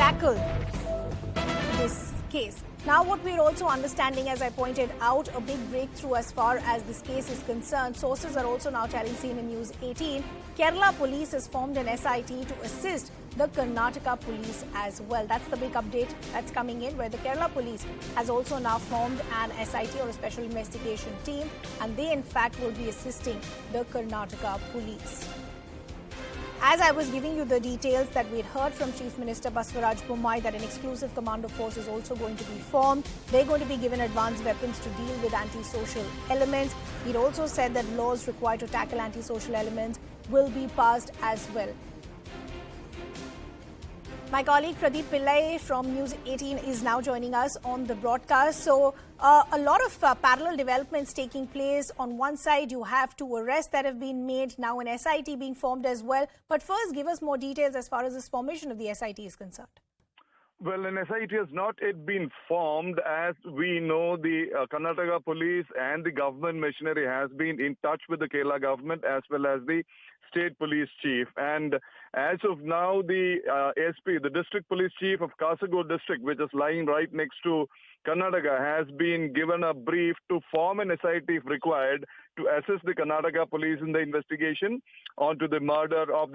tackle this case. Now what we're also understanding, as I pointed out, a big breakthrough as far as this case is concerned. Sources are also now telling CNN News 18, Kerala Police has formed an S.I.T. to assist the Karnataka Police as well. That's the big update that's coming in, where the Kerala Police has also now formed an S.I.T. or a special investigation team, and they in fact will be assisting the Karnataka Police. As I was giving you the details that we'd heard from Chief Minister Basavaraj Bommai that an exclusive commando force is also going to be formed. They're going to be given advanced weapons to deal with antisocial elements. He'd also said that laws required to tackle antisocial elements will be passed as well. My colleague Pradeep Pillai from News 18 is now joining us on the broadcast. So a lot of parallel developments taking place. On one side, you have two arrests that have been made, now an S.I.T. being formed as well. But first, give us more details as far as this formation of the S.I.T. is concerned. Well, an S.I.T. has not yet been formed. As we know, the Karnataka Police and the government machinery has been in touch with the Kerala government as well as the state police chief. And as of now, the SP, the district police chief of Kasaragod district, which is lying right next to Karnataka, has been given a brief to form an S.I.T. if required to assist the Karnataka police in the investigation onto the murder of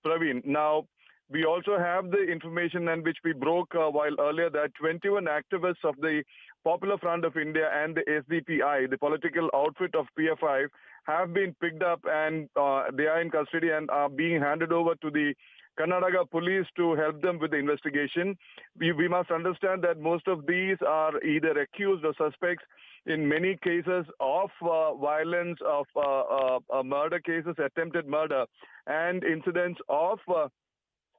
Praveen. Now, we also have the information and which we broke while earlier that 21 activists of the Popular Front of India and the SDPI, the political outfit of PFI, have been picked up and they are in custody and are being handed over to the Karnataka police to help them with the investigation. We must understand that most of these are either accused or suspects in many cases of violence, of murder cases, attempted murder, and incidents of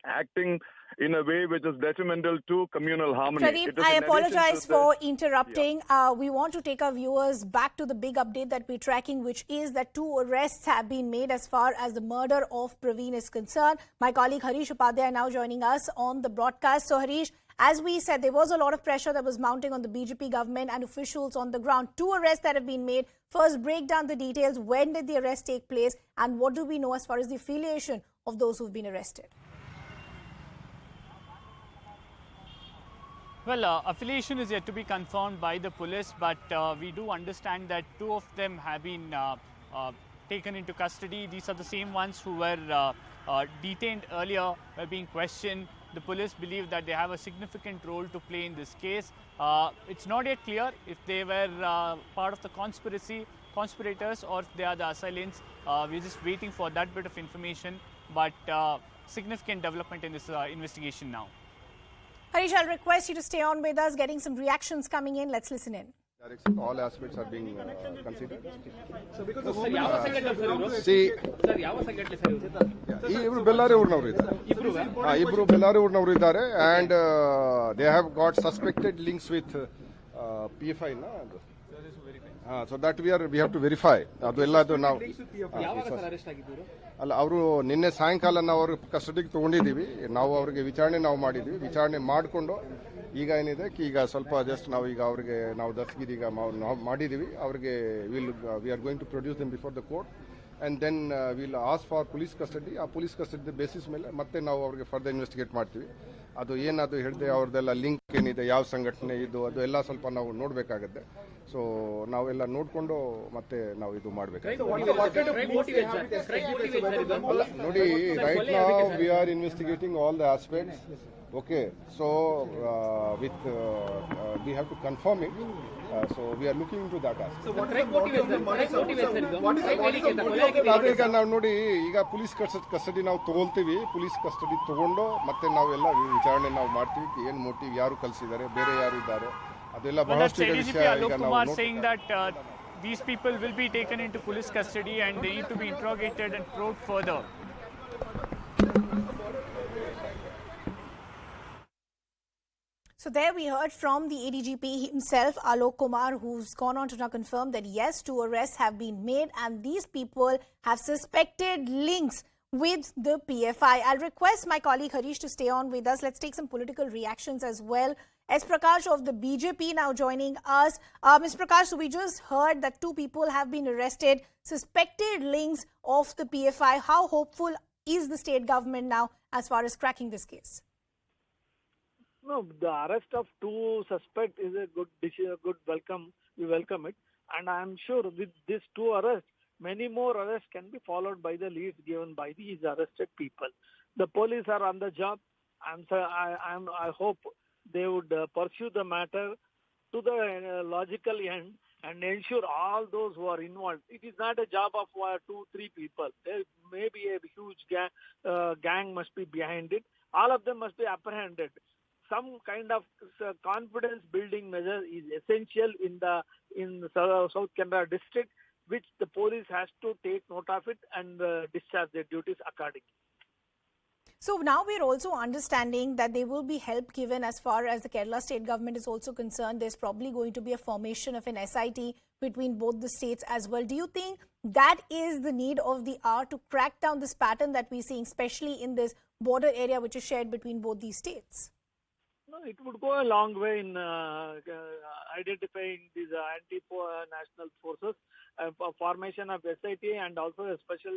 acting in a way which is detrimental to communal harmony. Pradeep, I apologize for interrupting. Yeah. We want to take our viewers back to the big update that we're tracking, which is that two arrests have been made as far as the murder of Praveen is concerned. My colleague Harish Upadhyay now joining us on the broadcast. So Harish, as we said, there was a lot of pressure that was mounting on the BJP government and officials on the ground. Two arrests that have been made. First, break down the details. When did the arrest take place? And what do we know as far as the affiliation of those who've been arrested? Well, affiliation is yet to be confirmed by the police, but we do understand that two of them have been taken into custody. These are the same ones who were detained earlier, were being questioned. The police believe that they have a significant role to play in this case. It's not yet clear if they were part of the conspirators or if they are the assailants. We're just waiting for that bit of information, but significant development in this investigation now. Harish, I'll request you to stay on with us, getting some reactions coming in. Let's listen in. All aspects are being considered. So because the moment see, Ibru Bellary urnavaru Ibru Bellary urnavaru idare, and they have got suspected links with PFI na. So that we have to verify. Adu elladu now. ಅಲ್ಲ ಅವರು ನಿನ್ನೆ ಸಾಯಂಕಾಲ ನಾವು ಅವ್ರ ಕಸ್ಟಡಿಗೆ ತೊಗೊಂಡಿದ್ದೀವಿ. ನಾವು ಅವ್ರಿಗೆ ವಿಚಾರಣೆ ಮಾಡಿದ್ದೀವಿ. ವಿಚಾರಣೆ ಮಾಡಿಕೊಂಡು ಈಗ ಏನಿದೆ ಈಗ ಸ್ವಲ್ಪ ಜಸ್ಟ್ ನಾವು ಈಗ ಅವ್ರಿಗೆ ನಾವು ದಸ್ತಗಿರಿ ಈಗ ಮಾಡಿದ್ದೀವಿ. ಅವ್ರಿಗೆ we are going to produce them before the court and then will ask for police custody. ಆ ಪೊಲೀಸ್ ಕಸ್ಟಡಿ ಬೇಸಿಸ್ ಮೇಲೆ ಮತ್ತೆ ನಾವು ಅವ್ರಿಗೆ ಫರ್ದರ್ ಇನ್ವೆಸ್ಟಿಗೇಟ್ ಮಾಡ್ತೀವಿ. ಅದು ಏನದು ಹೇಳಿದೆ ಅವ್ರದ್ದೆಲ್ಲ ಲಿಂಕ್ ಏನಿದೆ, ಯಾವ ಸಂಘಟನೆ ಇದು ಅದು ಎಲ್ಲ ಸ್ವಲ್ಪ ನಾವು ನೋಡಬೇಕಾಗತ್ತೆ. ಸೊ ನಾವೆಲ್ಲ ನೋಡಿಕೊಂಡು ಮತ್ತೆ ನಾವು ಇದು ಮಾಡಬೇಕಾಗುತ್ತೆ. ನೋಡಿ, right now we are investigating all the aspects. Okay, so we have to confirm it. So we are looking into that aspect. So what motive is there? ನಾವು ನೋಡಿ ಈಗ ಪೊಲೀಸ್ ಕಸ್ಟಡಿ ನಾವು ತಗೊಳ್ತೀವಿ. ಪೊಲೀಸ್ ಕಸ್ಟಡಿ ತಗೊಂಡು ಮತ್ತೆ ನಾವೆಲ್ಲ ವಿಚಾರಣೆ ನಾವು ಮಾಡ್ತೀವಿ. ಏನು ಮೋಟಿವ್, ಯಾರು ಕಲಿಸಿದ್ದಾರೆ, ಬೇರೆ ಯಾರು ಇದ್ದಾರೆ, ಅದೆಲ್ಲ ಬಹಳಷ್ಟು ವಿಷಯ ಈಗ ನಾವು saying that these people will be taken into police custody and they need to be interrogated and probed further. So there we heard from the ADGP himself, Alok Kumar, who's gone on to now confirm that yes, two arrests have been made and these people have suspected links with the PFI. I'll request my colleague Harish to stay on with us. Let's take some political reactions as well. S. Prakash of the BJP now joining us. Ms. Prakash, so we just heard that two people have been arrested, suspected links of the PFI. How hopeful is the state government now as far as cracking this case? No, the arrest of two suspects is a good decision, good welcome. We welcome it, and I am sure with these two arrests, many more arrests can be followed by the leads given by these arrested people. The police are on the job. I hope they would pursue the matter to the logical end and ensure all those who are involved. It is not a job of 2-3 people. There may be a huge gang must be behind it. All of them must be apprehended. Some kind of confidence building measure is essential in the South Kannada district, which the police has to take note of it and discharge their duties accordingly. So now we're also understanding that there will be help given as far as the Kerala state government is also concerned. There's probably going to be a formation of an S.I.T between both the states as well. Do you think that is the need of the hour to crack down this pattern that we're seeing, especially in this border area which is shared between both these states? No, it would go a long way in identifying these anti-national forces, formation of S.I.T and also a special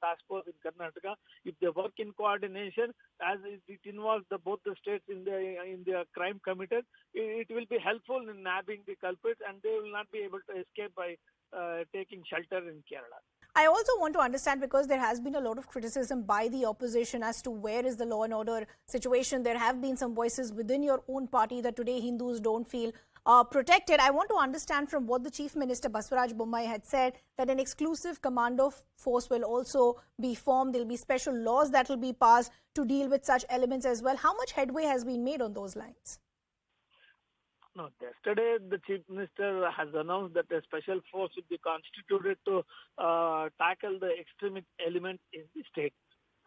task force in Karnataka. If they work in coordination, as it involves both the states in the crime committed, it will be helpful in nabbing the culprits, and they will not be able to escape by taking shelter in Kerala. I also want to understand, because there has been a lot of criticism by the opposition as to where is the law and order situation. There have been some voices within your own party that today Hindus don't feel protected. I want to understand from what the Chief Minister Basavaraj Bommai had said, that an exclusive commando force will also be formed. There will be special laws that will be passed to deal with such elements as well. How much headway has been made on those lines? No, yesterday the Chief Minister has announced that a special force will be constituted to tackle the extremist elements in the state,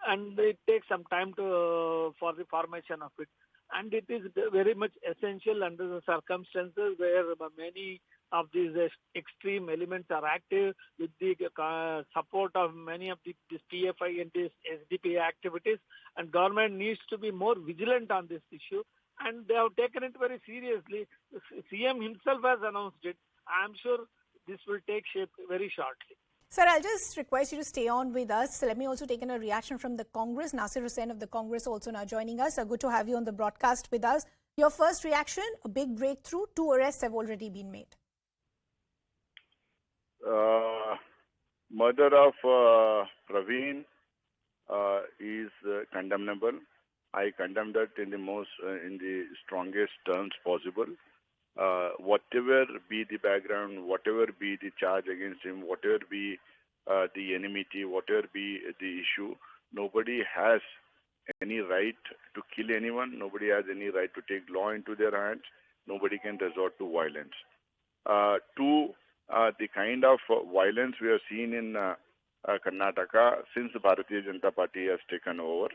and it takes some time for the formation of it. And it is very much essential under the circumstances where many of these extreme elements are active, with the support of many of these PFI and these SDP activities, and government needs to be more vigilant on this issue. And they have taken it very seriously. CM himself has announced it. I am sure this will take shape very shortly. Sir, I'll just request you to stay on with us. Let me also take in a reaction from the Congress. Nasir Hussain of the Congress also now joining us. Good to have you on the broadcast with us. Your first reaction, a big breakthrough. 2 arrests have already been made. Murder of Praveen is condemnable. I condemn that in the strongest terms possible. Whatever be the background, whatever be the charge against him, whatever be the enmity, whatever be the issue, nobody has any right to kill anyone. Nobody has any right to take law into their hands. Nobody can resort to violence. The kind of violence we have seen in Karnataka since the Bharatiya Janata Party has taken over,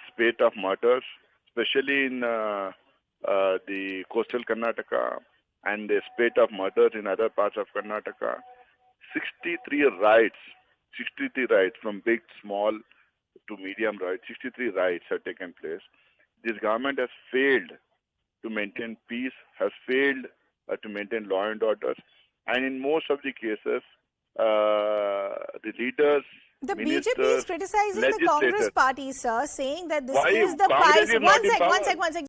spate of murders, especially in the coastal Karnataka, and the spate of murders in other parts of Karnataka. 63 raids from big, small to medium raids, 63 raids have taken place. This government has failed to maintain peace, has failed to maintain law and order, and in most of the cases, the leaders, the ministers, BJP is criticizing the Congress party, sir, saying that this Why? is the Congress price. is not in power. One sec.